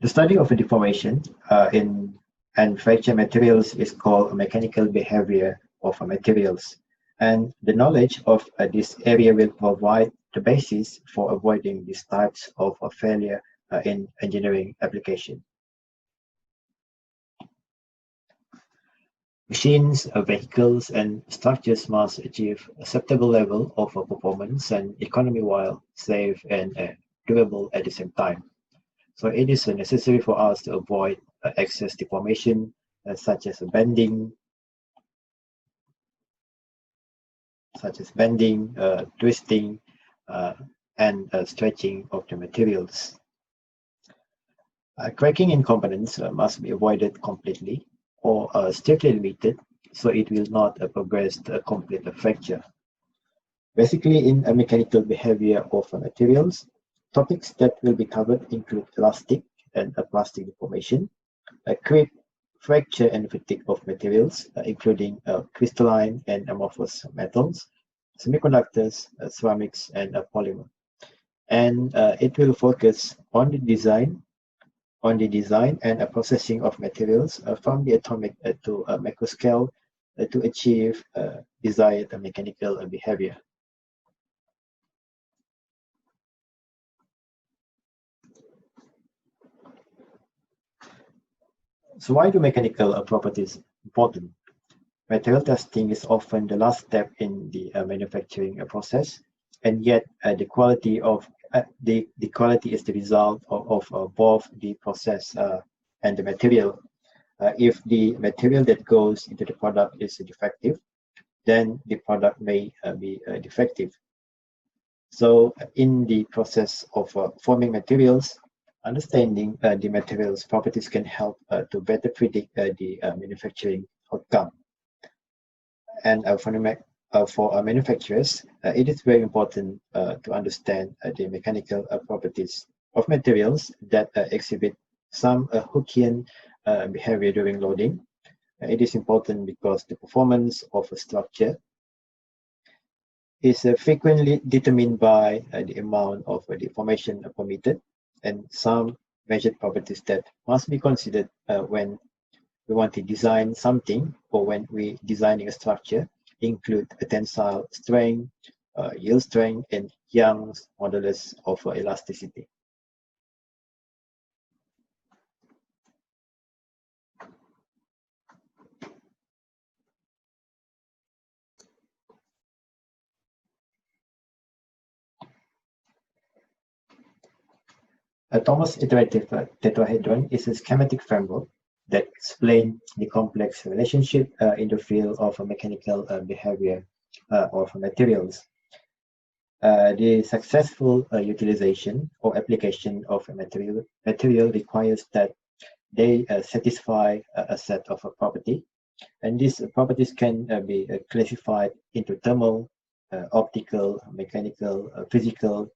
The study of a deformation in and fracture materials is called mechanical behavior of materials. And the knowledge of this area will provide the basis for avoiding these types of failure in engineering application. Machines, vehicles, and structures must achieve acceptable level of performance and economy while safe and durable at the same time. So it is necessary for us to avoid excess deformation, such as bending, twisting, and stretching of the materials. Cracking in components must be avoided completely or strictly limited, so it will not progress to a complete fracture. Basically, in a mechanical behavior of materials, topics that will be covered include elastic and plastic deformation, creep, fracture and fatigue of materials, including crystalline and amorphous metals, semiconductors, ceramics, and polymer. And it will focus on the design and processing of materials from the atomic to macro scale to achieve desired mechanical behavior. So why do mechanical properties important? Material testing is often the last step in the manufacturing process, and yet the quality is the result of both the process and the material. If the material that goes into the product is defective, then the product may be defective. So in the process of forming materials, understanding the material's properties can help to better predict the manufacturing outcome. And for manufacturers, it is very important to understand the mechanical properties of materials that exhibit some Hookean behavior during loading. It is important because the performance of a structure is frequently determined by the amount of deformation permitted, and some measured properties that must be considered when we want to design something or when we're designing a structure include a tensile strength, yield strength, and Young's modulus of elasticity. A Thomas iterative tetrahedron is a schematic framework that explains the complex relationship in the field of mechanical behavior of materials. The successful utilization or application of a material requires that they satisfy a set of property, and these properties can be classified into thermal, optical, mechanical, physical,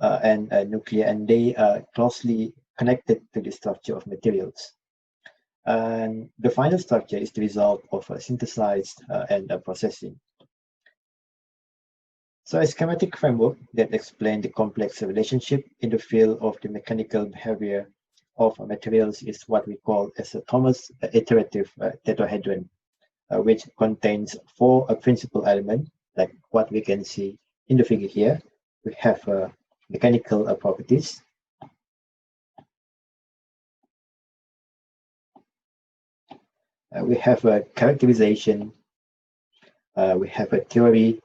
and nuclear, and they are closely connected to the structure of materials. And the final structure is the result of synthesized and processing. So a schematic framework that explains the complex relationship in the field of the mechanical behavior of materials is what we call as a Thomas iterative tetrahedron, which contains four principal elements, like what we can see in the figure here. We have mechanical properties, we have a characterization, we have a theory,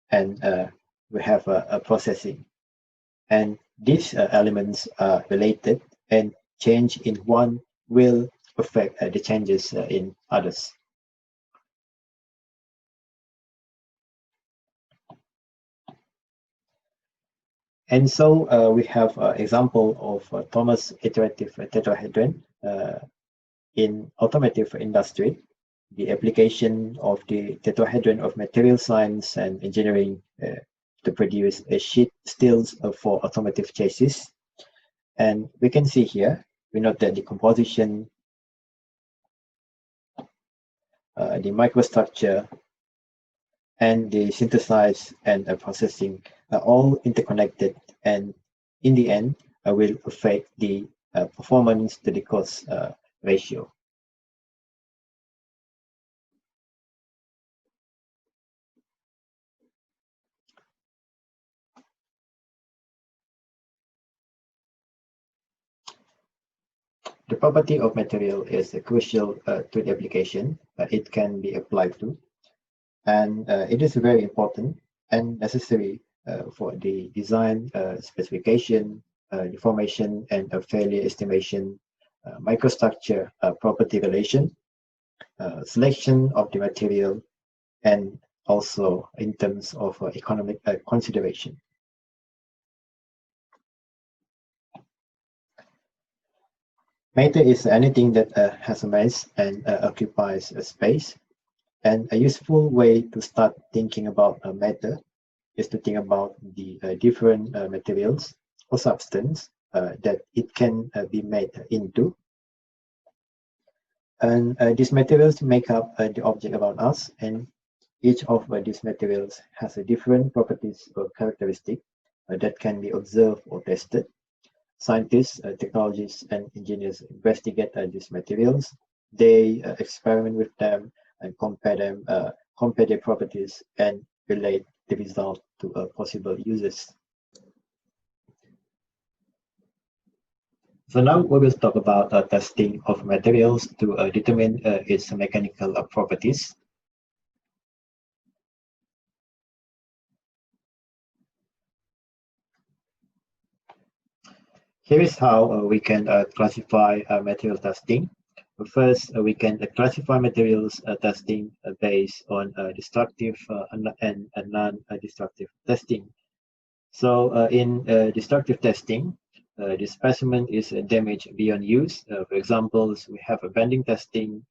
and we have a processing. And these elements are related, and change in one will affect the changes in others. And so we have an example of Thomas iterative tetrahedron in automotive industry. The application of the tetrahedron of material science and engineering to produce sheet steels for automotive chassis. And we can see here, we note that the composition, the microstructure, and the synthesis and processing are all interconnected, and in the end will affect the performance to the cost ratio. The property of material is crucial to the application it can be applied to, and it is very important and necessary for the design, specification, deformation and failure estimation, microstructure, property relation, selection of the material, and also in terms of economic consideration. Matter is anything that has a mass and occupies a space. And a useful way to start thinking about matter is to think about the different materials or substance that it can be made into. And these materials make up the object around us, and each of these materials has a different properties or characteristic that can be observed or tested. Scientists, technologists, and engineers investigate these materials. They experiment with them and compare their properties and relate the result to possible uses. So now we will talk about testing of materials to determine its mechanical properties. Here is how we can classify material testing. First, we can classify materials testing based on destructive and non-destructive testing. So in destructive testing, the specimen is damaged beyond use. For example, we have a bending testing,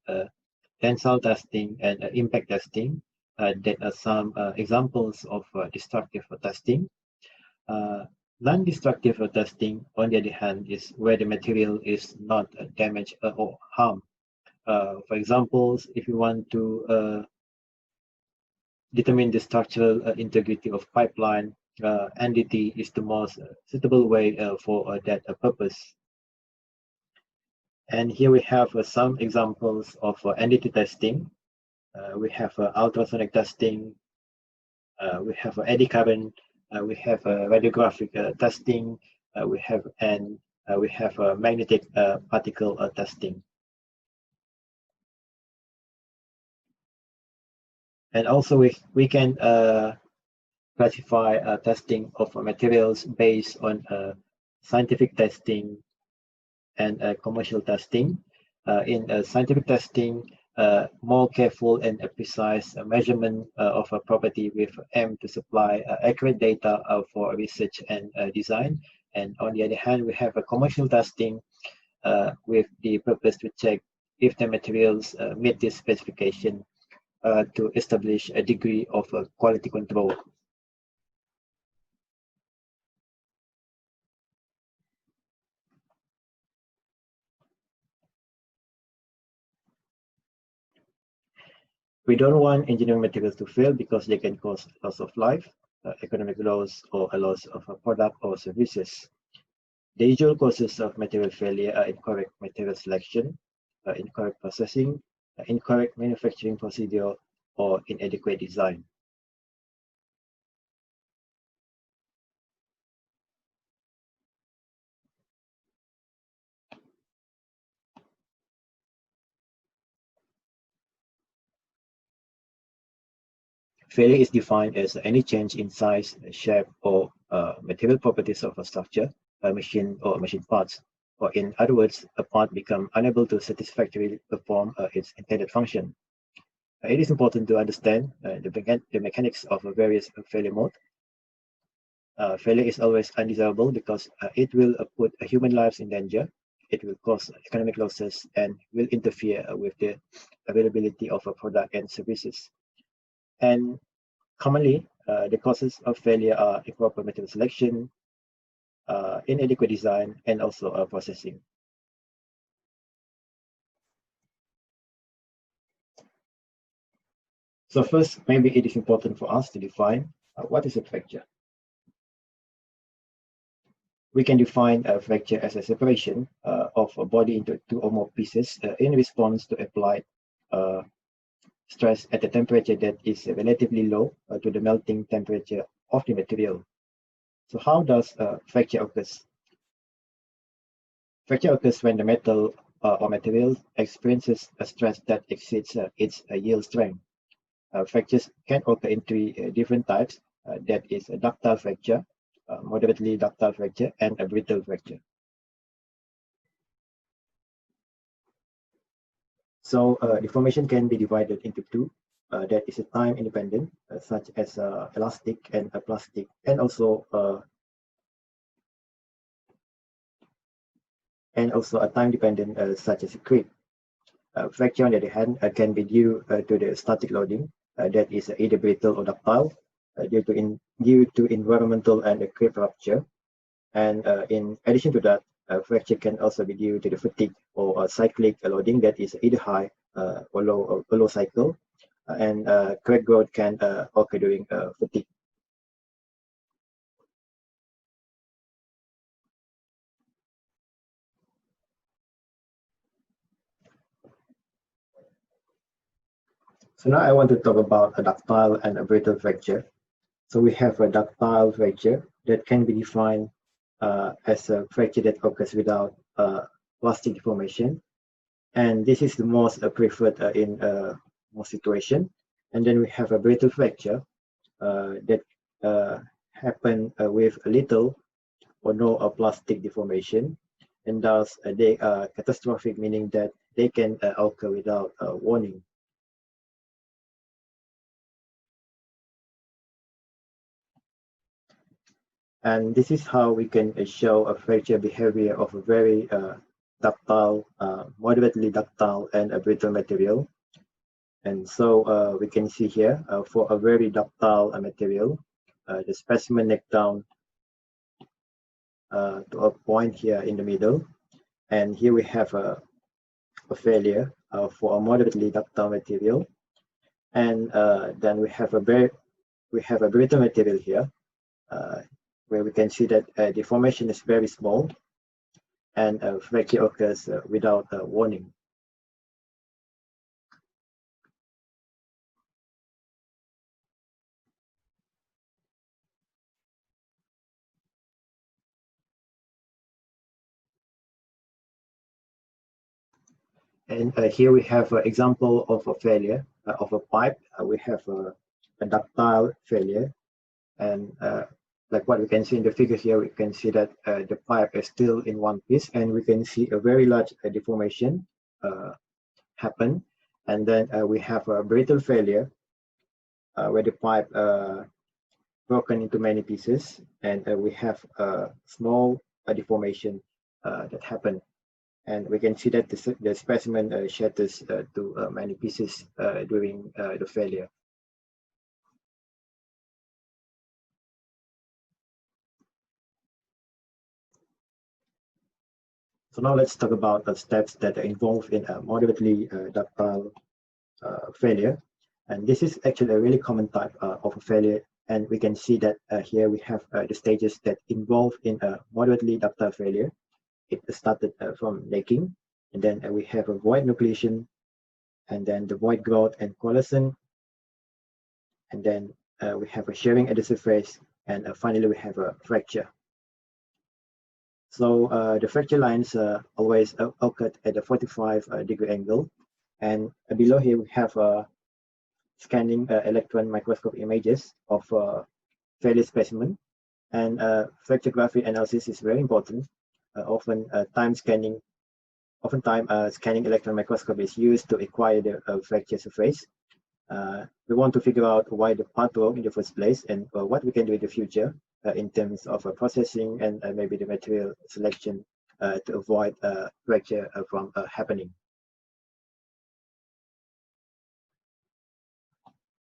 tensile testing, and impact testing. That are some examples of destructive testing. Non-destructive testing, on the other hand, is where the material is not damaged or harmed. For example, if you want to determine the structural integrity of pipeline, NDT is the most suitable way for that purpose. And here we have some examples of NDT testing. We have ultrasonic testing. We have eddy current. We have radiographic testing. We have magnetic particle testing. And also we can classify testing of materials based on scientific testing and commercial testing. In scientific testing, more careful and precise measurement of a property with aim to supply accurate data for research and design. And on the other hand, we have a commercial testing with the purpose to check if the materials meet this specification to establish a degree of quality control. We don't want engineering materials to fail because they can cause loss of life, economic loss, or a loss of a product or services. The usual causes of material failure are incorrect material selection, incorrect processing, incorrect manufacturing procedure, or inadequate design. Failure is defined as any change in size, shape, or material properties of a structure, a machine, or machine parts. Or in other words, a part becomes unable to satisfactorily perform its intended function. It is important to understand the mechanics of various failure modes. Failure is always undesirable because it will put human lives in danger. It will cause economic losses and will interfere with the availability of a product and services. And commonly, the causes of failure are improper material selection, inadequate design, and also processing. So first, maybe it is important for us to define what is a fracture. We can define a fracture as a separation of a body into two or more pieces in response to applied stress at a temperature that is relatively low to the melting temperature of the material. So how does fracture occurs? Fracture occurs when the metal or material experiences a stress that exceeds its yield strength. Fractures can occur in three different types. That is a ductile fracture, moderately ductile fracture, and a brittle fracture. So deformation can be divided into two. That is a time independent, such as elastic and a plastic, and also a time dependent, such as a creep. Fracture, on the other hand, can be due to the static loading, that is either brittle or ductile, due to environmental and a creep rupture. And in addition to that, fracture can also be due to the fatigue or cyclic loading, that is either high or low cycle, and crack growth can occur during fatigue. So now I want to talk about a ductile and a brittle fracture. So we have a ductile fracture that can be defined as a fracture that occurs without plastic deformation, and this is the most preferred in most situations. And then we have a brittle fracture that happen with little or no plastic deformation, and thus they are catastrophic, meaning that they can occur without warning. And this is how we can show a fracture behavior of a very ductile, moderately ductile, and a brittle material. And so we can see here for a very ductile material, the specimen neck down to a point here in the middle. And here we have a failure for a moderately ductile material. And then we have a brittle material here, where we can see that deformation is very small and fracture occurs without warning. And here we have an example of a failure of a pipe. We have a ductile failure, and like what we can see in the figure here, we can see that the pipe is still in one piece, and we can see a very large deformation happen. And then we have a brittle failure where the pipe broken into many pieces, and we have a small deformation that happened. And we can see that the specimen shatters to many pieces during the failure. So now let's talk about the steps that are involved in a moderately ductile failure. And this is actually a really common type of a failure. And we can see that here we have the stages that involve in a moderately ductile failure. It started from necking, and then we have a void nucleation, and then the void growth and coalescence, and then we have a shearing at the surface, and finally we have a fracture. So the fracture lines always occurred at a 45-degree angle, and below here we have scanning electron microscope images of failure specimen, and fracturography analysis is very important. Oftentimes scanning electron microscope is used to acquire the fracture surface. We want to figure out why the part broke in the first place, and what we can do in the future in terms of processing and maybe the material selection to avoid fracture from happening.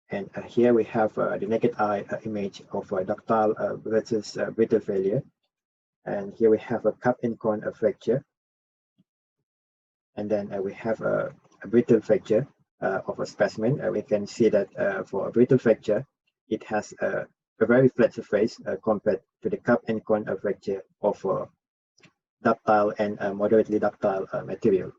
And here we have the naked eye image of ductile versus brittle failure. And here we have a cup and cone fracture. And then we have a brittle fracture of a specimen. We can see that for a brittle fracture, it has a very flat surface compared to the cup and cone fracture of ductile and moderately ductile material.